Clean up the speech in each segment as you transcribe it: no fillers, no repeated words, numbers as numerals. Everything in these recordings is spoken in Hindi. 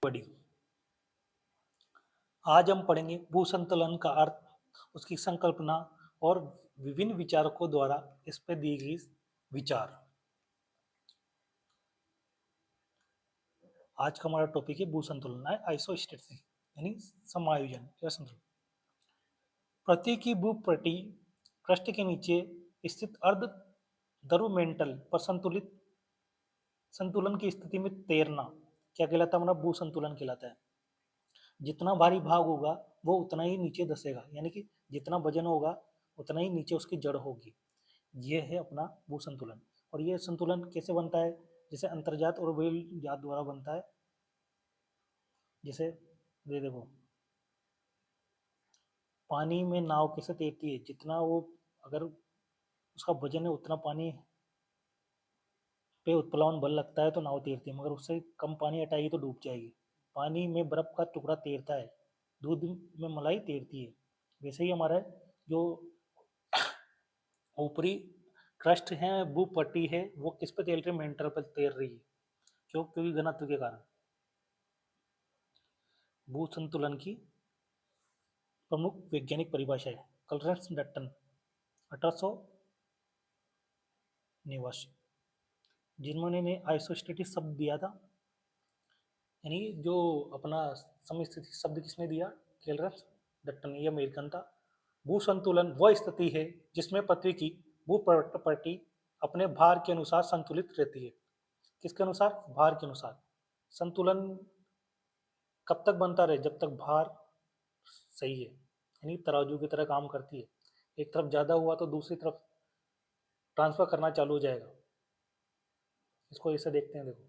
बड़ी। आज हम पढ़ेंगे भू संतुलन का अर्थ, उसकी संकल्पना और विभिन्न विचारकों द्वारा इस पर दी गई विचार। आज का हमारा टॉपिक है भू संतुलन है आइसोस्टेटिक्स यानी समायोजन या संतुलन। पृथ्वी की भूपटी पृष्ठ के नीचे स्थित अर्ध ध्रुव पर संतुलन की स्थिति में तैरना क्या कहलाता है? हमारा भू संतुलन कहलाता है। जितना भारी भाग होगा वो उतना ही नीचे धसेगा, यानी कि जितना वजन होगा उतना ही नीचे उसकी जड़ होगी। ये है अपना भू संतुलन। और ये संतुलन कैसे बनता है? जैसे अंतर्जात और बहिर्जात द्वारा बनता है। जैसे ये देखो, पानी में नाव कैसे तैरती है? जितना वो अगर उसका वजन है उतना पानी पे उत्प्लावन बल लगता है तो नाव तैरती है, मगर उससे कम पानी हटाएगी तो डूब जाएगी। पानी में बर्फ का टुकड़ा तैरता है, दूध में मलाई तैरती है। वैसे ही हमारा जो ऊपरी क्रस्ट है, भूपट्टी है, वो किस पे तैर रही है? मेंटल पर तैर रही है। क्यों? क्योंकि घनत्व के कारण। भू संतुलन की प्रमुख वैज्ञानिक परिभाषा है क्लरेंस डट्टन 1889, जिन्होंने ने आइसोस्टेटिक शब्द दिया था। यानी जो अपना समस्थिति शब्द किसने दिया? क्लरेंस डट्टन, ये अमेरिकन था। भू संतुलन वह स्थिति है जिसमें पृथ्वी की भूपटपटी अपने भार के अनुसार संतुलित रहती है। किसके अनुसार? भार के अनुसार। संतुलन कब तक बनता रहे? जब तक भार सही है, यानी तराजू की तरह काम करती है। एक तरफ ज्यादा हुआ तो दूसरी तरफ ट्रांसफर करना चालू हो जाएगा। इसको ऐसे देखते हैं, देखो,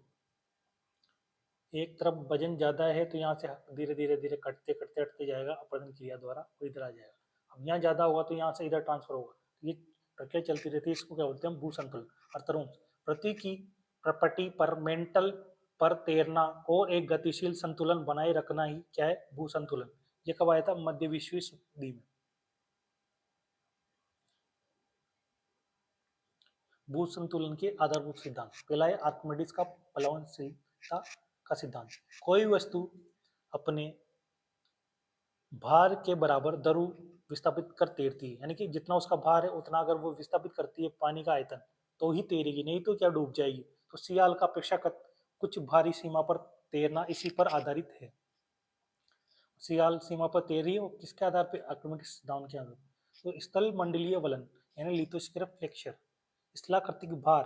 एक तरफ वजन ज्यादा है तो यहाँ से धीरे धीरे धीरे कटते कटते कटते जाएगा अपरदन क्रिया द्वारा, और इधर आ जाएगा। अब यहाँ ज्यादा होगा तो यहाँ से इधर ट्रांसफर होगा, तो ये प्रक्रिया चलती रहती है। इसको क्या बोलते हैं? भू संतुलन। अर्थरूप पृथ्वी की प्रपटी पर मेंटल पर तैरना और एक गतिशील संतुलन बनाए रखना ही क्या है? भू संतुलन। ये कब आया था? मध्य 20वीं शताब्दी में। भू संतुलन के आधारभूत सिद्धांत। पहला है आर्किमिडीज का प्लवनशीलता का सिद्धांत। कोई वस्तु अपने भार के बराबर दरु विस्थापित कर तैरती है, यानी कि जितना उसका भार है उतना अगर वो विस्थापित करती है पानी का आयतन तो ही तैरेगी, नहीं तो क्या डूब जाएगी। तो सियाल का अपेक्षाकृत कुछ भारी सीमा पर तैरना इसी पर आधारित है। सियाल सीमा पर तैर रही है, और किसके आधार पर? आर्किमिडीज सिद्धांत के आधार। तो स्थल मंडलीय वलन यानी लिथोस्फीयर फ्लेक्चर, स्थलाकृतिक भार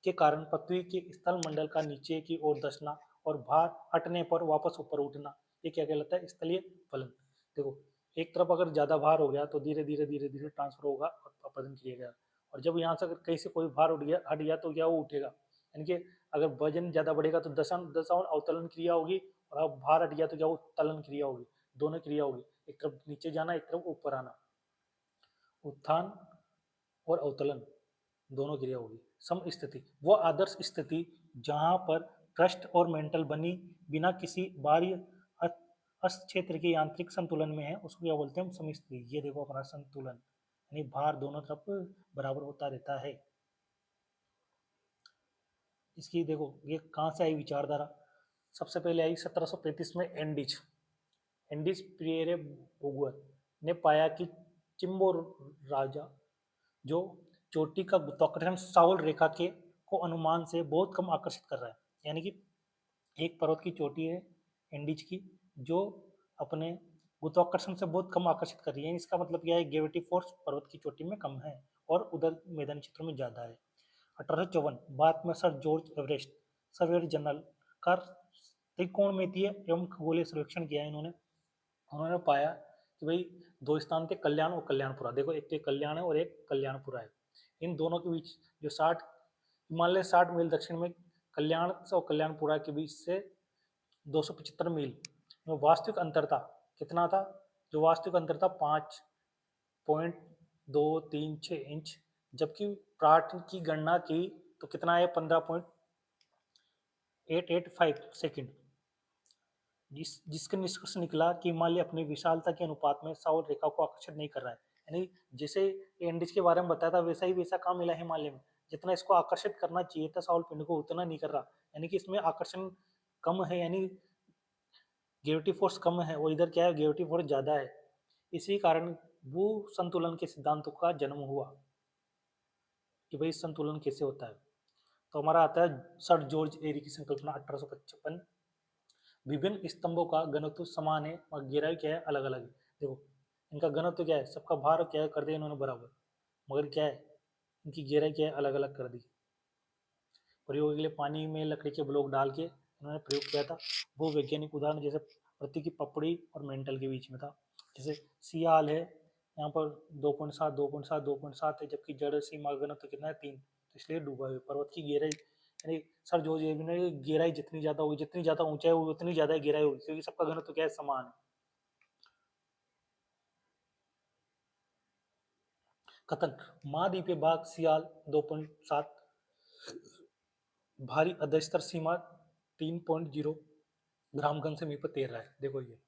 के कारण पृथ्वी के स्थल मंडल का नीचे की ओर धंसना और भार हटने पर वापस ऊपर उठना, ये क्या कहलाता है? स्थलीय फलन। देखो, एक तरफ अगर ज्यादा भार हो गया तो धीरे धीरे धीरे धीरे ट्रांसफर होगा और अपरदन किया गया। और जब यहाँ से अगर कहीं से कोई भार उठ गया हट गया तो क्या वो उठेगा? यानी कि अगर वजन ज्यादा बढ़ेगा तो दशन दशाओं अवतलन क्रिया होगी, और अब भार हट गया तो क्या वो तलन क्रिया होगी। दोनों क्रिया होगी, एक तरफ नीचे जाना एक तरफ ऊपर आना। उत्थान और अवतलन दोनों क्रिया होगी। सम स्थिति वो आदर्श स्थिति जहां पर क्रस्ट और मेंटल बनी बिना किसी बाह्य अस्त क्षेत्र के यांत्रिक संतुलन में है, उसको क्या बोलते हैं? हम सम स्थिति। ये देखो अपना संतुलन, यानी भार दोनों तरफ बराबर होता रहता है। इसकी देखो ये कहाँ से आई विचारधारा? सबसे पहले आई 1735 में एंडिज एंडिज प्रियरे बोगुअर ने पाया कि चिम्बो राजा जो चोटी का गुरुत्वाकर्षण साउल रेखा के को अनुमान से बहुत कम आकर्षित कर रहा है। यानी कि एक पर्वत की चोटी है एंडीज की, जो अपने गुरुत्वाकर्षण से बहुत कम आकर्षित कर रही है। इसका मतलब क्या है? ग्रेविटी फोर्स पर्वत की चोटी में कम है और उधर मैदानी क्षेत्रों में ज्यादा है। 1854 बाद में sir George Everest surveyor general का त्रिकोणमितीय एवं खगोलीय सर्वेक्षण किया इन्होंने। उन्होंने पाया कि भाई दो स्थान थे, कल्याण और कल्याणपुरा। देखो, एक तो कल्याण है और एक कल्याणपुरा है। इन दोनों के बीच जो 60 हिमालय 60 मील दक्षिण में कल्याण और कल्याणपुरा के बीच से 275 मील में वास्तविक अंतर था। कितना था? जो वास्तविक अंतर था 5.236 इंच, जबकि प्राट की गणना की तो कितना है? 15.885 सेकेंड। जिसके निष्कर्ष निकला कि हिमालय अपनी विशालता के अनुपात में साउल रेखा को आकर्षित नहीं कर रहा है। यानी जैसे एंडीज के बारे में बताया था वैसा ही वैसा काम मिला हिमालय में। जितना इसको आकर्षित करना चाहिए था साउल पिंड को, उतना नहीं कर रहा। यानी कि इसमें आकर्षण कम है, यानी ग्रेविटी फोर्स कम है और इधर क्या है, ग्रेविटी फोर्स ज्यादा है। इसी कारण भू संतुलन के सिद्धांतों का जन्म हुआ कि भाई संतुलन कैसे होता है। तो हमारा आता है सर जॉर्ज एरी की संकल्पना 1855। विभिन्न स्तंभों का घनत्व समान है और गहराई क्या है, अलग अलग है। देखो इनका घनत्व क्या है, सबका भार क्या है कर दिया इन्होंने बराबर, मगर क्या है इनकी गहराई क्या है, अलग अलग कर दी। प्रयोग के लिए पानी में लकड़ी के ब्लॉक डाल के उन्होंने प्रयोग किया था। वो वैज्ञानिक उदाहरण जैसे पृथ्वी की पपड़ी और मेंटल के बीच में था। जैसे सियाल है, यहाँ पर 2.7 2.7 2.7 है, जबकि जड़ सीमा घनत्व कितना है 3, तो इसलिए डूबा हुआ पर्वत की गहराई यानी सर जो गहराई जितनी ज्यादा होगी, जितनी ज्यादा ऊंचाई होगी उतनी ज्यादा गहराई होगी, क्योंकि सबका घनत्व क्या है, समान है। कथन, महाद्वीपीय बाघ सियाल 2.7, भारी अधस्तर सीमा 3.0 ग्राम घन से मीटर पर तैर रहा है। देखो ये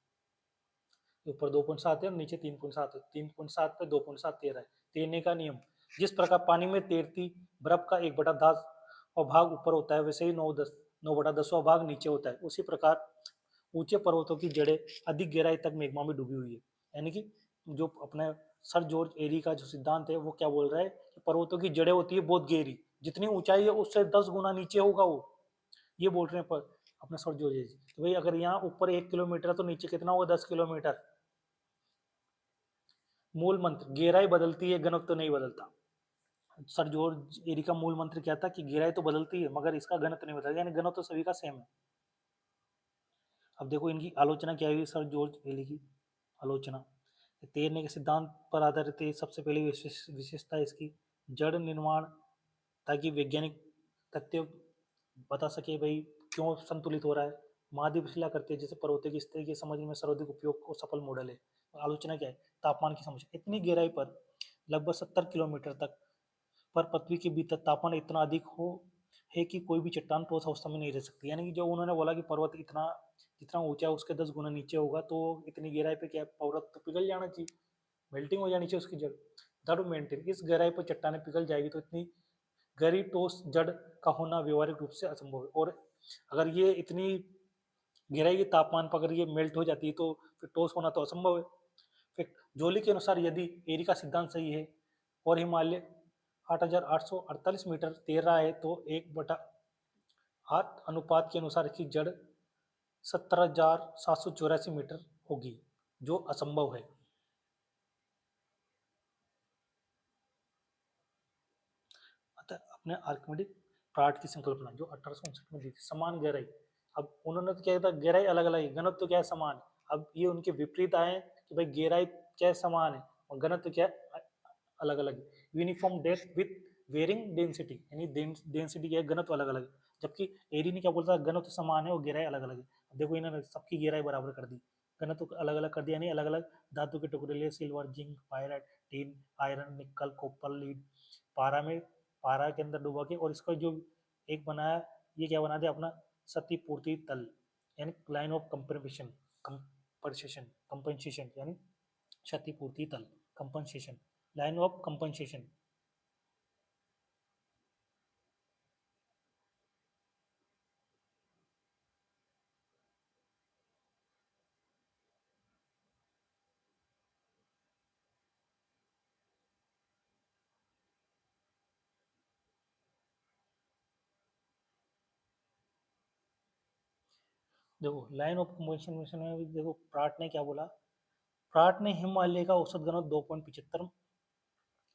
ऊपर 2.7 है और नीचे 3.7 है, 3.7 पे 2.7 तैर रहा है। तैरने का नियम, जिस प्रकार पानी में तैरती बर्फ का 1/10 और भाग ऊपर होता है, वैसे ही 9/10वां भाग नीचे होता है। उसी प्रकार ऊंचे पर्वतों की जड़ें अधिक गहराई तक मैग्मा में डूबी हुई है। यानी कि जो अपने सर जॉर्ज एरी का जो सिद्धांत है वो क्या बोल रहा है कि पर्वतों की जड़ें होती है बहुत गहरी, जितनी ऊंचाई है उससे 10 गुना नीचे होगा वो, ये बोल रहे हैं पर अपने सर जॉर्ज एरी। तो भाई अगर यहाँ ऊपर 1 किलोमीटर है तो नीचे कितना होगा, 10 किलोमीटर। मूल मंत्र, गहराई बदलती है घनत्व तो नहीं बदलता। सर जॉर्ज एरी का मूल मंत्र क्या था कि गहराई तो बदलती है मगर इसका घनत्व नहीं बदलता, यानी घनत्व तो सभी का सेम है। अब देखो इनकी आलोचना क्या हुई, सर जॉर्ज एरी की आलोचना, तैरने के सिद्धांत पर आधारित है। सबसे पहली विशेषता इसकी जड़ निर्माण, ताकि वैज्ञानिक तथ्य बता सके भाई क्यों संतुलित हो रहा है। महाद्वीप शिला करते हैं जैसे पर्वतों की स्थिति की समझने में सर्वाधिक उपयोग और सफल मॉडल है। आलोचना क्या है, तापमान की समस्या, इतनी गहराई पर लगभग 70 किलोमीटर तक पर पृथ्वी के भीतर तापमान इतना अधिक हो है कि कोई भी चट्टान ठोस अवस्था में नहीं रह सकती। यानी कि जो उन्होंने बोला कि पर्वत इतना जितना ऊंचा है उसके 10 गुना नीचे होगा, तो इतनी गहराई पे क्या पर्वत तो पिघल जाना चाहिए, मेल्टिंग हो जानी चाहिए उसकी जड़। दैट मेंटेन, इस गहराई पर चट्टाने पिघल जाएगी तो इतनी गहरी ठोस जड़ का होना व्यवहारिक रूप से असंभव है। और अगर ये इतनी गहराई के तापमान पर अगर ये मेल्ट हो जाती है तो फिर ठोस होना तो असंभव है। फिर जोली के अनुसार यदि एरी का सिद्धांत सही है और हिमालय 8,848 मीटर तैर रहा है तो 1/8 अनुपात के अनुसार इसकी जड़ 17,784 मीटर होगी, जो असंभव है। अतः अपने आर्किमिडीज प्राट की संकल्पना जो 1859 में दी थी, समान गहराई। अब उन्होंने तो क्या था, गहराई अलग अलग है, घनत्व तो क्या है, समान। अब ये उनके विपरीत आए कि भाई गहराई क्या है, समान है, और घनत्व क्या है, अलग अलग है। Uniform depth with varying density, यानी डेंसिटी क्या है, घनत्व अलग अलग है। जबकि एरी ने क्या बोलता है, घनत्व समान है और गहराई अलग अलग है। अब देखो इन्होंने सबकी गहराई बराबर कर दी, घनत्व अलग अलग कर दिया, यानी अलग अलग धातु के टुकड़े लिए silver, zinc, pyrite, tin, iron, निकल, कॉपर, लीड, पारा में पारा के अंदर डुबा के, और इसका जो एक बनाया, ये क्या बना दिया अपना क्षतिपूर्ति तल, यानी लाइन ऑफ कंपनसेशन, कंपनसेशन यानी क्षतिपूर्ति तल, कंपनसेशन, लाइन ऑफ कंपनसेशन। देखो लाइन ऑफ कंपनसेशन में भी देखो प्राट ने क्या बोला, प्राट ने हिमालय का औसत घनत्व 2.75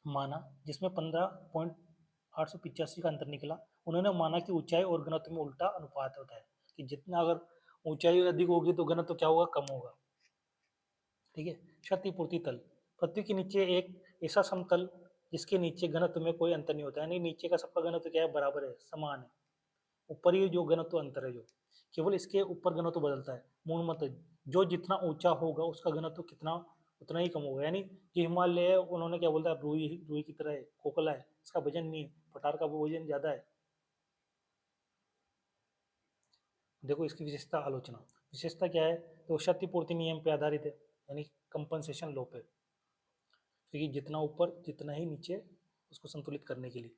माना, जिसमें 15.885 का अंतर निकला। उन्होंने माना कि ऊंचाई और घनत्व में उल्टा अनुपात होता है, कि जितना अगर ऊंचाई अधिक होगी तो घनत्व क्या होगा, कम होगा। ठीक है। क्षतिपूर्ति तल, पृथ्वी के नीचे एक ऐसा समतल जिसके नीचे घनत्व में कोई अंतर नहीं होता है, यानी नीचे का सबका घनत्व क्या है, बराबर है, समान है। ऊपर ही जो घनत्व अंतर है, जो केवल इसके ऊपर घनत्व बदलता है। मूल मत, जो जितना ऊंचा होगा उसका घनत्व कितना उतना ही कम होगा। यानी जो हिमालय है उन्होंने क्या बोलता है, रुई रुई की तरह है, खोखला है, इसका वजन नहीं है, पठार का वजन ज्यादा है। देखो इसकी विशेषता आलोचना, विशेषता क्या है, तो क्षतिपूर्ति नियम पे आधारित है, यानी कंपनसेशन लॉ पे, क्योंकि जितना ऊपर जितना ही नीचे उसको संतुलित करने के लिए।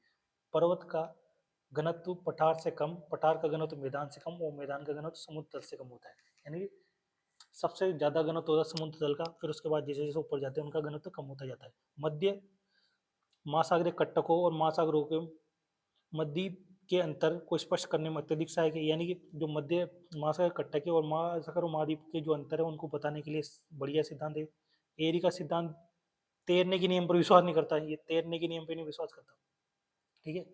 पर्वत का घनत्व पठार से कम, पठार का घनत्व मैदान से कम और मैदान का घनत्व समुद्र तल से कम होता है। यानी सबसे ज्यादा घनत्व होता है समुद्र तल का, फिर उसके बाद जैसे जैसे ऊपर जाते हैं उनका घनत्व कम होता जाता है। मध्य महासागरीय कट्टकों और महासागरों के मध्य के अंतर को स्पष्ट करने में अत्यधिक सहायक है, यानी कि जो मध्य महासागर कट्टा के और महासागर और महाद्वीप के जो अंतर है उनको बताने के लिए बढ़िया सिद्धांत है। एरी का सिद्धांत तैरने के नियम पर विश्वास नहीं करता, ये तैरने के नियम पर नहीं विश्वास करता, ठीक है।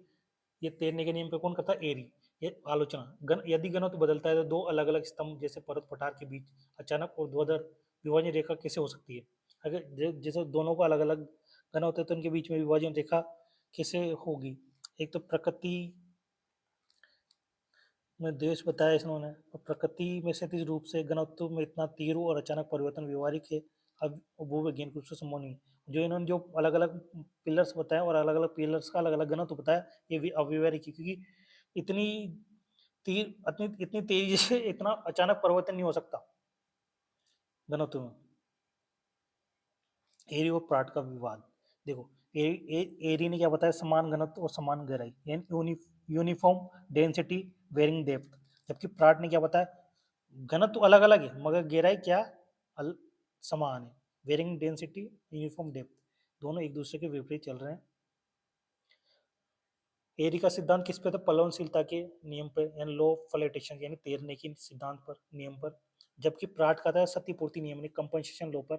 ये तैरने के नियम पे कौन करता है? एरी। ये आलोचना यदि घनत्व बदलता है तो दो अलग अलग स्तंभ जैसे पर्वत पठार के बीच अचानक ऊर्ध्वाधर विभाजन रेखा कैसे हो सकती है? अगर जैसे दोनों का अलग अलग घनत्व है तो उनके बीच में विभाजन रेखा कैसे होगी? एक तो प्रकृति में देश बताया इन्होंने, और प्रकृति में क्षैतिज रूप से घनत्व में इतना तीव्र और अचानक परिवर्तन व्यवहारिक है, अब वो वैज्ञानिक रूप से संभव नहीं है। जो इन्होंने जो अलग अलग पिलर्स बताया और अलग अलग पिलर्स का अलग अलग घनत्व बताया, ये अव्यवहारिक है, क्योंकि इतनी इतनी इतनी तेजी से इतना अचानक परिवर्तन नहीं हो सकता घनत्व में। एरी और प्राट का विवाद देखो, एरी ने क्या बताया? समान घनत्व और समान गहराई, यानी यूनिफॉर्म डेंसिटी वेरिंग डेप्थ। जबकि प्राट ने क्या बताया? घनत्व अलग अलग है मगर गहराई क्या समान है, वेरिंग डेंसिटी यूनिफॉर्म डेप्थ, दोनों एक दूसरे के विपरीत चल रहे हैं। एरी का सिद्धांत किस पे था? प्लवनशीलता के नियम पर, यानी लो ऑफ फ्लैटेशन, यानी तैरने की सिद्धांत पर, नियम पर। जबकि प्राट का था क्षतिपूर्ति नियम, यानी कंपनसेशन लो पर।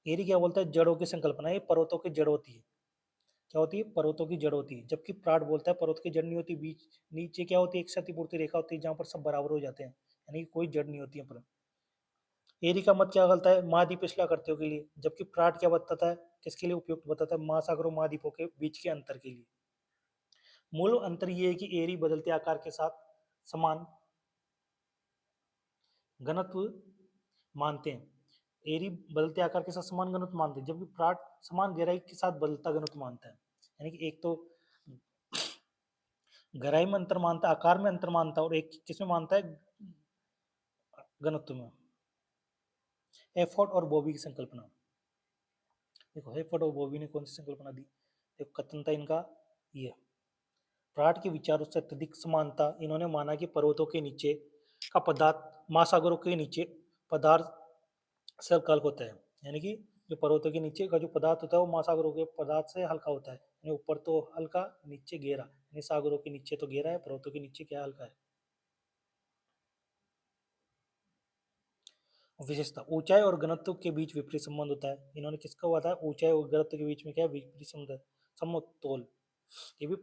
एरी क्या बोलता है? जड़ों की संकल्पना, ये पर्वतों की जड़ होती है। क्या होती है? पर्वतों की जड़ होती है। जबकि प्राट बोलता है पर्वत की जड़ नहीं होती, बीच नीचे क्या होती है? एक क्षतिपूर्ति रेखा होती है जहां पर सब बराबर हो जाते हैं, यानी कोई जड़ नहीं होती है पर। एरी का मत क्या कहता है? महाद्वीप शिलाकृतियों के लिए। जबकि प्राट क्या बताता है? किसके लिए उपयुक्त बताता है? महासागरों महाद्वीपों के बीच के अंतर के लिए। मूल अंतर ये है कि एरी बदलते आकार के साथ समान घनत्व मानते हैं। एरी बदलते आकार के साथ समान घनत्व मानते हैं, जबकि प्राट समान गहराई के साथ बदलता घनत्व मानता है। यानी कि एक तो गहराई में अंतर मानता है, आकार में अंतर मानता है, और एक किसमें मानता है? घनत्व में। एफर्ट और बॉबी की संकल्पना देखो, एफर्ट और बॉबी ने कौन सी संकल्पना दी? देखो, कथन था इनका ये। प्राट के विचारों से अत्यधिक समानता, इन्होंने माना कि पर्वतों के नीचे का पदार्थ महासागरों के नीचे पदार्थ से हल्का होता है, यानी कि जो पर्वतों के नीचे का जो पदार्थ होता है वो महासागरों के पदार्थ से हल्का होता है, यानी ऊपर तो हल्का नीचे गहरा, यानी सागरों के नीचे तो गहरा है, पर्वतों के नीचे क्या हल्का है। विशेषता, ऊंचाई और घनत्व के बीच विपरीत संबंध होता है। इन्होंने किसका हुआ था? ऊंचाई और घनत्व के बीच में क्या है? विपरीत संबंध, समतोल। ये भी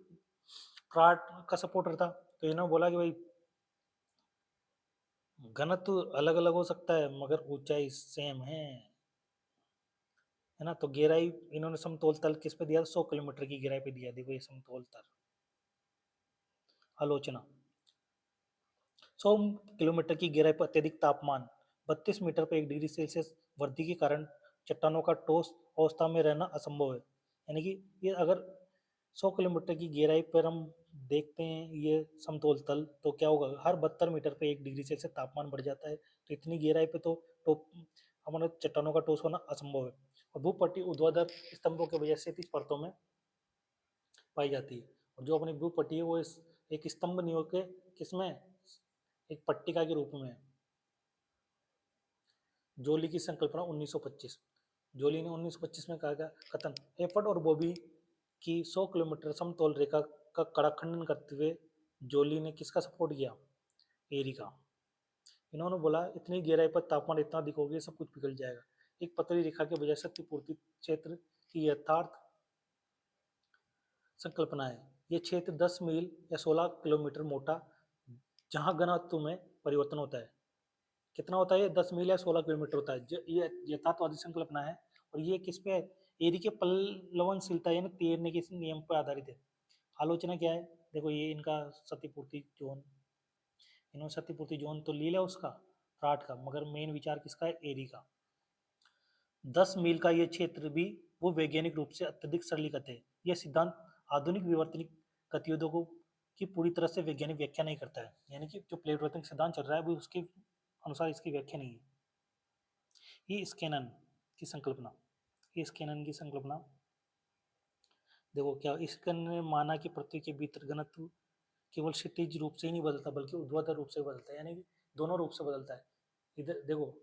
प्राट का सपोर्टर था, तो इन्होंने बोला कि भाई घनत्व अलग अलग हो सकता है मगर ऊंचाई सेम है ना। तो गहराई इन्होंने समतोल तल किस पे दिया? 100 किलोमीटर की गहराई पे दिया। देखो ये समतोल तल। आलोचना, 100 किलोमीटर की गहराई पर अत्यधिक तापमान 32 मीटर पर 1 डिग्री सेल्सियस वृद्धि के कारण चट्टानों का ठोस अवस्था में रहना असंभव है। यानी कि ये अगर 100 किलोमीटर की गहराई पर हम देखते हैं ये समतोल तल, तो क्या होगा? हर 72 मीटर पे 1 डिग्री सेल्सियस तापमान बढ़ जाता है, तो इतनी गहराई पे तो हमारे चट्टानों का ठोस होना असंभव है। और भूपट्टी ऊर्ध्वाधर स्तंभों की वजह से 30 परतों में पाई जाती है। और जो अपनी भूपट्टी है वो एक स्तंभ नहीं होकर किसमें? एक पट्टिका के रूप में है। जोली की संकल्पना 1925, जोली ने 1925 में कहा गया कथन, एफर्ट और बॉबी की 100 किलोमीटर समतोल रेखा का कड़ा खंडन करते हुए जोली ने किसका सपोर्ट किया? एरी का। इन्होंने बोला इतनी गहराई पर तापमान इतना अधिक हो गया सब कुछ पिघल जाएगा। एक पतली रेखा के बजाय क्षतिपूर्ति क्षेत्र की यथार्थ संकल्पना है। ये क्षेत्र 10 मील या 16 किलोमीटर मोटा, जहां घनत्व में परिवर्तन होता है। कितना होता है? ये 10 मील या 16 किलोमीटर होता है। ये यथार्थवादी संकल्पना है। और ये किस पे है? एरी के पल्लवनशीलता यानी तैरने के नियम पर आधारित है। आलोचना क्या है? देखो ये इनका क्षतिपूर्ति जोन, इन्होंने क्षतिपूर्ति जोन तो ले लिया उसका प्राट का, मगर मेन विचार किसका है? एरी का। 10 मील का ये क्षेत्र भी वो वैज्ञानिक रूप से अत्यधिक सरलीकृत है। यह सिद्धांत आधुनिक विवर्तनिक गतिविधियों को की पूरी तरह से वैज्ञानिक व्याख्या नहीं करता है, यानी कि जो प्लेट वर्तन सिद्धांत चल रहा है वो उसके अनुसार इसकी व्याख्या नहीं है। ये स्कैनन की संकल्पना, ये स्कैनन की संकल्पना देखो क्या, स्कैनन ने माना कि पृथ्वी के भीतर घनत्व केवल क्षैतिज रूप से ही नहीं बदलता बल्कि ऊर्ध्वाधर रूप से बदलता है, यानी कि दोनों रूप से बदलता है। इधर देखो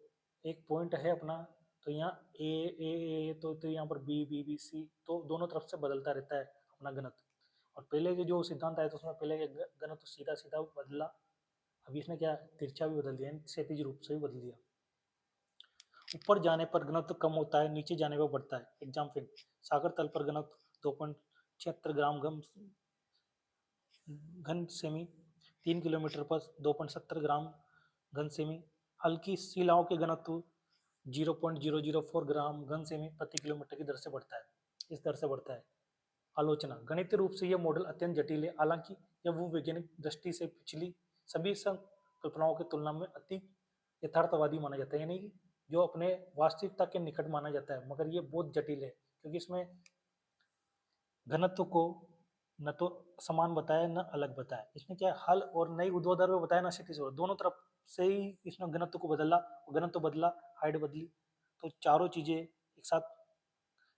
एक पॉइंट है अपना, तो यहाँ ए तो यहाँ पर बी सी, तो दोनों तरफ से बदलता रहता है अपना घनत्व। और पहले के जो सिद्धांत आया था उसमें पहले के घनत्व सीधा सीधा बदला, अभी इसने क्या तिरछा भी बदल दिया, क्षैतिज रूप से भी बदल दिया। ऊपर जाने पर घनत्व कम होता है, नीचे जाने पर बढ़ता है। एग्जाम्पल, सागर तल पर घनत्व 2.76 ग्राम घन सेमी, 3 किलोमीटर पर 2.70 ग्राम घन सेमी। हल्की शिलाओं के घनत्व 0.004 ग्राम घन सेमी प्रति किलोमीटर की दर से बढ़ता है, इस दर से बढ़ता है। आलोचना, गणितीय रूप से यह मॉडल अत्यंत जटिल है, हालांकि यह भूवैज्ञानिक दृष्टि से पिछली सभी संकल्पनाओं की तुलना में अति यथार्थवादी माना जाता है, यानी कि जो अपने वास्तविकता के निकट माना जाता है, मगर ये बहुत जटिल है क्योंकि इसमें घनत्व को न तो समान बताया न अलग बताया। इसमें क्या है, हल और नई ऊर्ध्वाधर में बताया, न क्षैतिज ऊर्ध्वाधर, दोनों तरफ से ही इसने घनत्व को बदला, घनत्व बदला, हाइट बदली, तो चारों चीजें एक साथ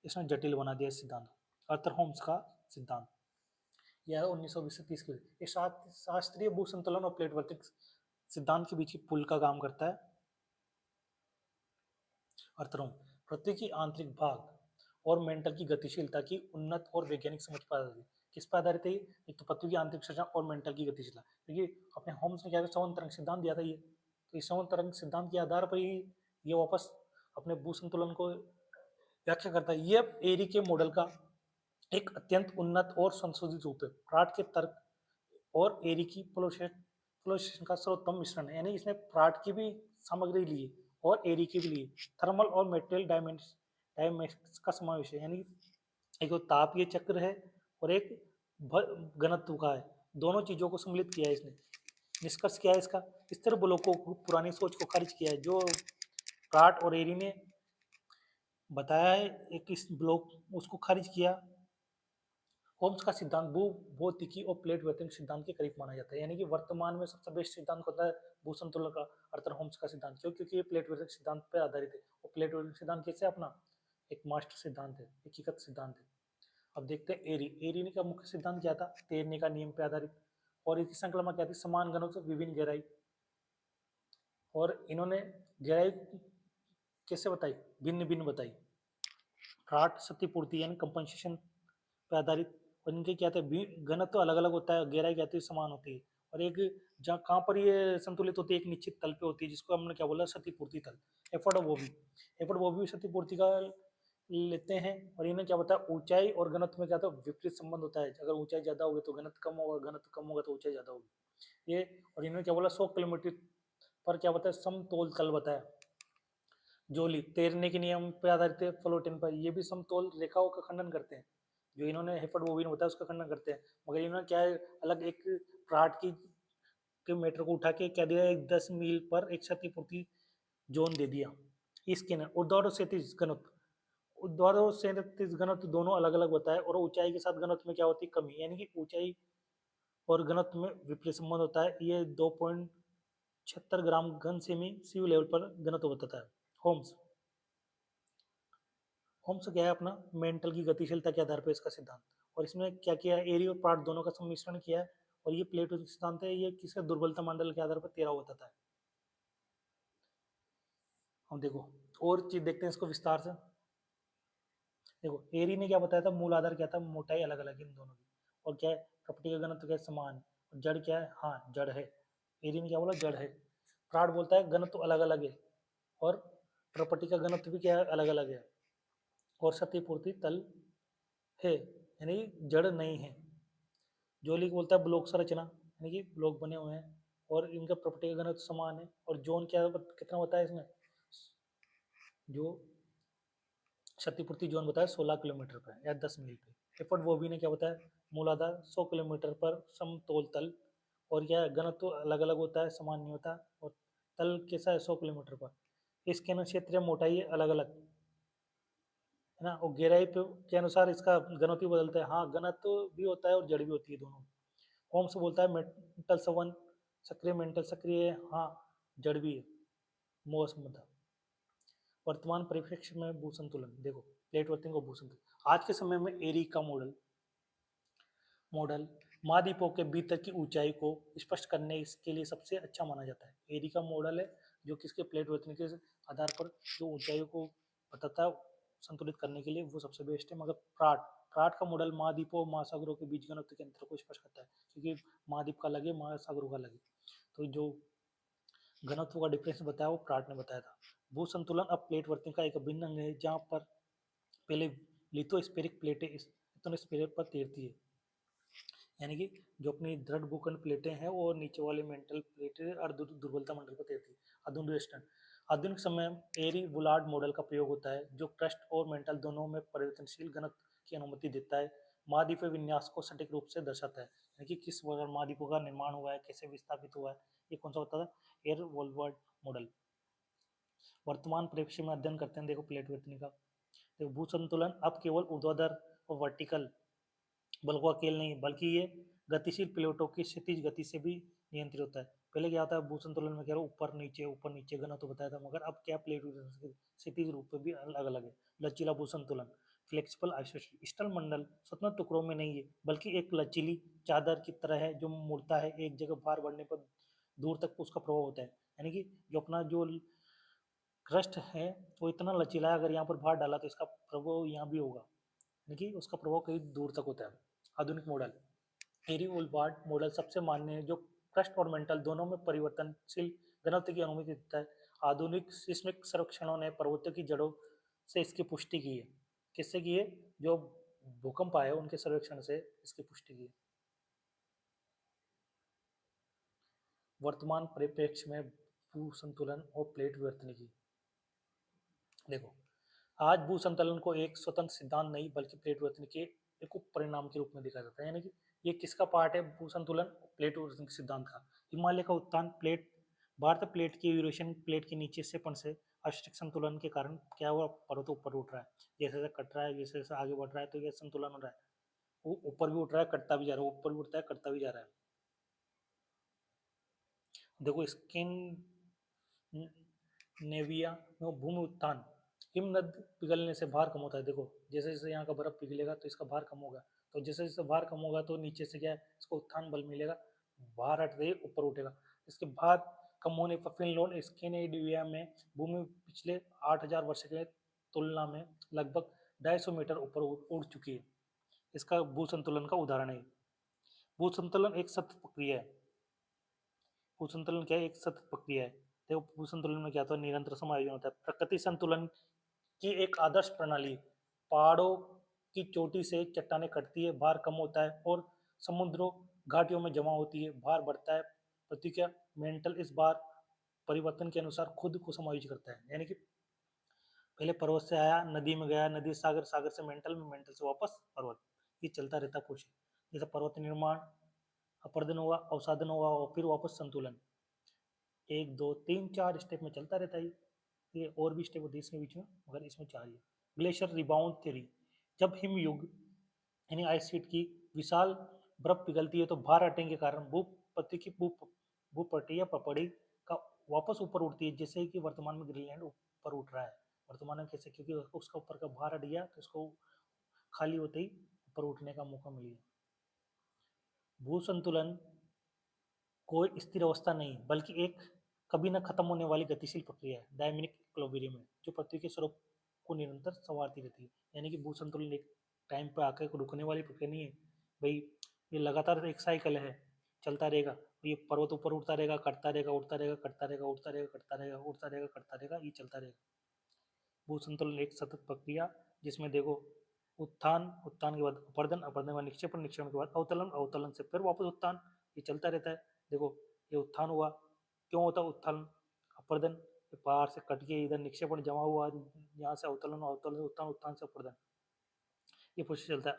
इसने जटिल बना दिया इस सिद्धांत को। आर्थर होम्स का सिद्धांत, यह 1920 से 30 के ये शास्त्रीय भू संतुलन और प्लेट वर्तिक सिद्धांत के बीच की पुल का काम करता है। आर्थर होम, पृथ्वी की आंतरिक भाग और मेंटल की गतिशीलता की उन्नत और वैज्ञानिक समझ पर आधारित है। किस पर आधारित है? एक तो पृथ्वी की आंतरिक संरचना और मेंटल की गतिशीलता, क्योंकि अपने होम्स ने क्या संवहन तरंग सिद्धांत दिया था ये, तो इस संवहन तरंग सिद्धांत के आधार पर ही ये वापस अपने भू संतुलन को व्याख्या करता है। ये एरी के मॉडल का एक अत्यंत उन्नत और संशोधित रूप है। प्राट के तर्क और एरी की पोलराइजेशन का सर्वोत्तम मिश्रण है, यानी इसने प्राट की भी सामग्री ली है और एरी की भी ली है। थर्मल और मेटेरियल डायमेंशन का समावेश है, यानी एक तो तापीय चक्र है और एक घनत्व का है, दोनों चीजों को सम्मिलित किया है इसने। निष्कर्ष क्या है इसका? स्थिर बलों को पुरानी सोच को खारिज किया है, जो प्राट और एरी ने बताया है एक इस ब्लॉक उसको खारिज किया। होम्स का सिद्धांत भू भौतिकी और प्लेट वर्तन सिद्धांत के करीब माना जाता है, यानी कि वर्तमान में सबसे बेस्ट सिद्धांत होता है भू संतुलन का आर्थर होम्स का सिद्धांत, क्यों? क्योंकि ये प्लेट वर्तन सिद्धांत पर आधारित है। और प्लेट वर्तन सिद्धांत कैसे अपना एक मास्टर सिद्धांत है, एकीकृत सिद्धांत है। अब देखते हैं एरी। एरी ने का मुख्य सिद्धांत क्या था? तैरने का नियम पर आधारित, और इसकी संकल्पना क्या थी? समान घनों से विभिन्न गहराई। और इन्होंने गहराई कैसे बताई? भिन्न भिन्न बताई। प्राट क्षतिपूर्ति यानी कंपनसेशन पे आधारित, और इनके क्या थे? घनत्व तो अलग अलग होता है, गहराई क्या होती है? समान होती है। और एक जहाँ कहाँ पर ये संतुलित होती है? एक निश्चित तल पे होती है, जिसको हमने क्या बोला? क्षतिपूर्ति तल, effort of Bobby. Effort Bobby क्षतिपूर्ति का लेते हैं। और इन्हें क्या बताया? ऊंचाई और घनत्व में क्या था? विपरीत संबंध होता है। अगर ऊंचाई ज्यादा होगी तो घनत्व कम होगा, घनत्व कम होगा तो ऊंचाई ज्यादा होगी। ये और इन्होंने क्या बोला? 100 किलोमीटर पर क्या बताया? समतोल तल बताया। जोली तैरने के नियम पर आधारित है, फ्लोटिन पर। ये भी समतोल रेखाओं का खंडन करते हैं, जो इन्होंने हेफर्ड बोविन बताया उसका खंडन करते हैं। मगर इन्होंने क्या है, अलग एक प्राट की के मीटर को उठा के क्या दिया? एक 10 मील पर एक क्षतिपूर्ति जोन दे दिया। इसके न ऊर्ध्वाधर और क्षैतिज घनत्व, ऊर्ध्वाधर और क्षैतिज घनत्व दोनों अलग अलग बताए। और ऊंचाई के साथ घनत्व में क्या होती है? कमी, यानी कि ऊंचाई और घनत्व में विपरीत संबंध होता है। ये 2.76 ग्राम घन सेमी सी लेवल पर घनत्व बताता है। होम्स, होम्स क्या है अपना? मेंटल की गतिशीलता के आधार पर इसका सिद्धांत। और इसमें क्या किया है? एरी और पार्ट दोनों का सम्मिश्रण किया है। और ये प्लेटो सिद्धांत है, ये किसका? दुर्बलता मंडल के आधार पर 13 बताता है। हम देखो और चीज देखते हैं इसको विस्तार से। देखो एरी ने क्या बताया था? मूल आधार क्या था? मोटाई अलग अलग इन दोनों की। और क्या है? प्रॉपर्टी का घनत्व क्या है? समान है। और जड़ क्या है? हाँ जड़ है। एरी ने क्या बोला? जड़ है। प्राट बोलता है घनत्व अलग अलग है, और प्रॉपर्टी का घनत्व भी क्या है? अलग अलग है। और क्षतिपूर्ति तल है, यानी जड़ नहीं है। जोली बोलता है ब्लॉक संरचना, यानी कि ब्लॉक बने हुए हैं, और इनका प्रॉपर्टी का घनत्व समान है। और जोन क्या कितना बताया इसमें? जो क्षतिपूर्ति जोन बताया 16 किलोमीटर पर या 10 मील पे। एफर्ट बॉबी ने क्या बताया? मूलाधार 100 किलोमीटर पर समतोल तल। और क्या है? घनत्व अलग अलग होता है, समान नहीं होता। और तल कैसा है? 100 किलोमीटर पर। इसके ना क्षेत्रीय मोटाई अलग अलग है ना, और गहराई पे के अनुसार इसका घनत्व भी बदलता है। हाँ घनत्व भी होता है और जड़ भी होती है दोनों। होम्स बोलता है मेंटल संबंध सक्रिय, मेंटल सक्रिय है, हाँ जड़ भी है, मोह संबंध। वर्तमान परिप्रेक्ष्य में भू संतुलन देखो, प्लेट वर्तिंग और भू संतुलन। आज के समय में एरी का मॉडल मॉडल महाद्वीपों के भीतर की ऊंचाई को स्पष्ट करने के लिए सबसे अच्छा माना जाता है। एरी का मॉडल है जो किसके प्लेट वर्तन के आधार पर जो ऊंचाइयों को बताता है संतुलित करने के लिए वो सबसे बेस्ट है। मगर प्राट प्राट का मॉडल महाद्वीपों और महासागरों के बीच घनत्व के अंतर को स्पष्ट करता है, क्योंकि महाद्वीप का अलग है, महासागरों का अलग है, तो जो घनत्व का डिफरेंस बताया वो प्राट ने बताया था। भू संतुलन अब प्लेट वर्तन का एक अभिन्न अंग है, जहाँ पर पहले लिथोस्फेरिक प्लेटें लिथोस्फेरिक पर तैरती है, यानी कि जो अपनी दृढ़ भूखंड प्लेटें हैं और नीचे वाले मेंटल प्लेटें और दुर्बलता मंडल पर तैरती है। आधुनिक वेस्टर्न आधुनिक समय में एरी बुलार्ड मॉडल का प्रयोग होता है, जो क्रस्ट और मेंटल दोनों में परिवर्तनशील घनत्व की अनुमति देता है। महाद्वीपीय विन्यास को सटीक रूप से दर्शाता है, यानी कि किस प्रकार महाद्वीपों का निर्माण हुआ है, कैसे विस्थापित हुआ है, ये कौन सा होता था, एयर वोल्वर्ड मॉडल। वर्तमान परिप्रेक्ष्य में अध्ययन करते हैं, देखो प्लेट वर्तनी का। देखो भू संतुलन अब केवल ऊर्ध्वाधर और वर्टिकल बल को अकेले नहीं, बल्कि ये गतिशील प्लेटों की क्षैतिज गति से भी नियंत्रित होता है। पहले क्या होता है भू संतुलन में, कह रहा हूँ ऊपर नीचे घना तो बताया था, मगर अब क्या प्लेट क्षैतिज रूप में भी अलग अलग है। लचीला भू संतुलन फ्लेक्सिबल आइसोलेशन स्टल मंडल स्वतंत्र टुकड़ों में नहीं है, बल्कि एक लचीली चादर की तरह है जो मुड़ता है, एक जगह भार बढ़ने पर दूर तक उसका प्रभाव होता है। यानी कि जो अपना जो क्रस्ट है वो इतना लचीला है, अगर यहाँ पर भार डाला तो इसका प्रभाव यहाँ भी होगा, यानी कि उसका प्रभाव कहीं दूर तक होता है। आधुनिक मॉडल एरी वोल्वार्ड मॉडल सबसे मान्य है, जो क्रस्ट और मेंटल दोनों में परिवर्तनशील घनत्व की अनुमति देता है। आधुनिक सिस्मिक सर्वेक्षणों ने पर्वतों की जड़ों से इसकी पुष्टि की है। किससे की है, जो भूकंप आए उनके सर्वेक्षण से इसकी पुष्टि की है। वर्तमान परिप्रेक्ष्य में भू संतुलन और प्लेट विवर्तन की, देखो आज भू संतुलन को एक स्वतंत्र सिद्धांत नहीं बल्कि प्लेट विवर्तन के एक उप परिणाम के रूप में देखा जाता है। यानी कि ये किसका पार्ट है, भू संतुलन प्लेट विवर्तन के सिद्धांत का। हिमालय का उत्तान प्लेट भारत प्लेट की यूरेशियन प्लेट के नीचे से पन से आवश्यक संतुलन के कारण क्या हुआ, पर्वत ऊपर उठ रहा है, जैसे जैसे कट रहा है, जैसे जैसे आगे बढ़ रहा है, तो ये संतुलन हो रहा है, वो ऊपर भी उठ रहा है, कटता भी जा रहा है, ऊपर भी उठता है, कटता भी जा रहा है। देखो स्किन नेविया में भूमि उत्थान हिमनद पिघलने से भार कम होता है। देखो जैसे जैसे यहाँ का बर्फ पिघलेगा तो इसका भार कम होगा, तो जैसे जैसे भार कम होगा तो नीचे से क्या है, इसको उत्थान बल मिलेगा, भार हटते ही ऊपर उठेगा। इसके भार कम होने पर फिनलैंड स्कैंडिनेविया में भूमि पिछले 8000 वर्ष के तुलना में लगभग 250 मीटर ऊपर उड़ चुकी है। इसका भू संतुलन का उदाहरण है। भू संतुलन एक सतत प्रक्रिया है। भू संतुलन क्या है, एक सतत प्रक्रिया है। देखो भू संतुलन में क्या होता है, निरंतर समायोजन होता है। प्रकृति संतुलन की एक आदर्श प्रणाली, पहाड़ों की चोटी से चट्टानें कटती है, भार कम होता है और समुद्रों घाटियों में जमा होती है, भार बढ़ता है। प्रतिक्रिया मेंटल इस बार परिवर्तन के अनुसार खुद को समायोजित करता है, यानी कि पहले पर्वत से आया, नदी में गया, नदी से सागर, सागर से मेंटल में, मेंटल से वापस पर्वत, ये चलता रहता प्रोसेस। जैसे पर्वत निर्माण, अपर्दन हुआ, अवसादन हुआ और फिर वापस संतुलन, 1 2 3 4 स्टेप में चलता रहता है। ये और भी स्टेप होते हैं इसके बीच में, मगर इसमें 4 ही है। ग्लेशियर रिबाउंड थ्योरी, जब हिम युग यानी आइस शीट की विशाल बर्फ पिघलती है तो भार हटने के कारण भूपति की भूपटी या पपड़ी का वापस ऊपर उठती है, जैसे कि वर्तमान में ग्रीनलैंड ऊपर उठ रहा है। वर्तमान में कैसे, क्योंकि उसका ऊपर का भार हट गया तो उसको खाली होते ही ऊपर उठने का मौका मिल गया। भू संतुलन कोई स्थिर अवस्था नहीं बल्कि एक कभी न खत्म होने वाली गतिशील प्रक्रिया है, डायमिनिक इक्विलिब्रियम है, जो पृथ्वी के स्वरूप को निरंतर संवारती रहती है। यानी कि भू संतुलन एक टाइम पर आकर रुकने वाली प्रक्रिया नहीं है भाई, ये लगातार एक साइकिल है, चलता रहेगा। ये पर्वत ऊपर उठता रहेगा, कटता रहेगा, उठता रहेगा, कटता रहेगा, उठता रहेगा, कटता रहेगा, उठता रहेगा, कटता रहेगा, ये चलता रहेगा। भू संतुलन एक सतत प्रक्रिया जिसमें देखो उत्थान, उत्थान के बाद अपर्दन, अपर्दन के बाद निक्षेपण, निक्षेपण के बाद अवतलन, अवतलन से फिर वापस उत्थान, ये चलता रहता है। देखो ये उत्थान हुआ, क्यों होता है उत्थान, अपर्दन, पहाड़ से कट के इधर निक्षेपण जमा हुआ, यहाँ से अवतलन, अवतलन उत्थान, उत्थान से अपर्दन, ये प्रोसेस चलता है।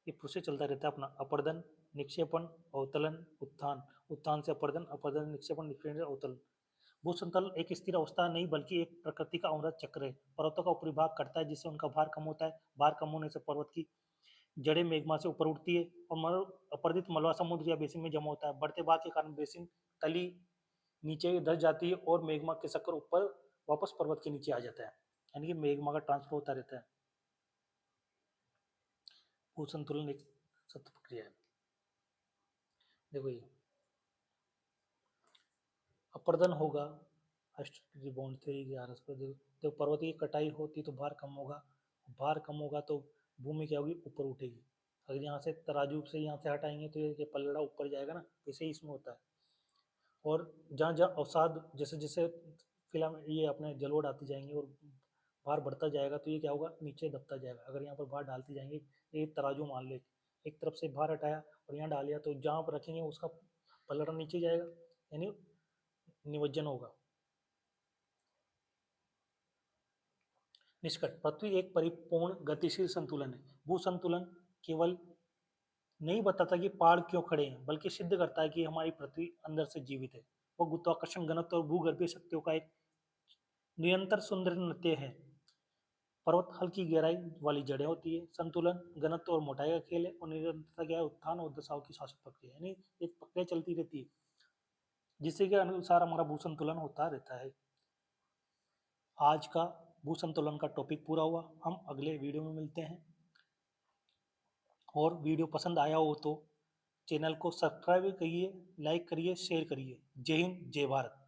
ये प्रोसेस चलता रहता है अपना, अपर्दन, निक्षेपण, अवतलन, उत्थान, उत्थान से अपर्दन, अपर्दन निक्षेपण, निक्षेपण से अवतलन। भू संतुलन एक स्थिर अवस्था नहीं बल्कि एक प्रकृति का अमृत चक्र है। पर्वतों का ऊपरी भाग कटता है जिससे उनका भार कम होता है, भार कम होने से पर्वत की जड़ें मैग्मा से ऊपर उठती है और अपरदित मलबा समुद्र या बेसिन में जमा होता है। बढ़ते भार के कारण बेसिन तली नीचे धस जाती है और मैग्मा के चक्कर ऊपर वापस पर्वत के नीचे आ जाता है, यानी कि मैग्मा का ट्रांसफर होता रहता है। भू संतुलन एक सतत प्रक्रिया है। देखो ये अपर्दन होगा, हाइस्टेरेटिक बॉन्ड थ्योरी के आधार पर जब पर्वत की कटाई होती तो भार कम होगा, भार कम होगा तो भूमि क्या होगी, ऊपर उठेगी। अगर यहाँ से तराजू से यहाँ से हटाएंगे तो ये पलड़ा ऊपर जाएगा ना, वैसे ही इसमें होता है। और जहाँ जहाँ अवसाद जैसे जैसे फिलामेंट ये अपने जलोढ़ आती जाएंगी और भार बढ़ता जाएगा तो ये क्या होगा, नीचे दबता जाएगा। अगर यहाँ पर भार डालती जाएंगे, ये तराजू मान लो एक तरफ से भार हटाया और यहाँ डाल दिया, तो जहाँ पर रखेंगे उसका पलड़ा नीचे जाएगा, यानी निमज्जन होगा। निष्कर्ष, पृथ्वी एक परिपूर्ण गतिशील संतुलन है। भू संतुलन केवल नहीं बताता कि पहाड़ क्यों खड़े हैं, बल्कि सिद्ध करता है कि हमारी पृथ्वी अंदर से जीवित है। वो गुरुत्वाकर्षण, घनत्व और भूगर्भीय शक्तियों का एक निरंतर सुंदर नृत्य है। पर्वत हल्की गहराई वाली जड़ें होती है, संतुलन घनत्व और मोटाई का खेल है, और निरंतरता क्या है, उत्थान और दशाओं की शाश्वत प्रक्रिया, यानी एक प्रक्रिया चलती रहती है जिससे के अनुसार हमारा भू संतुलन होता रहता है। आज का भू संतुलन का टॉपिक पूरा हुआ, हम अगले वीडियो में मिलते हैं। और वीडियो पसंद आया हो तो चैनल को सब्सक्राइब करिए, लाइक करिए, शेयर करिए। जय हिंद, जय भारत।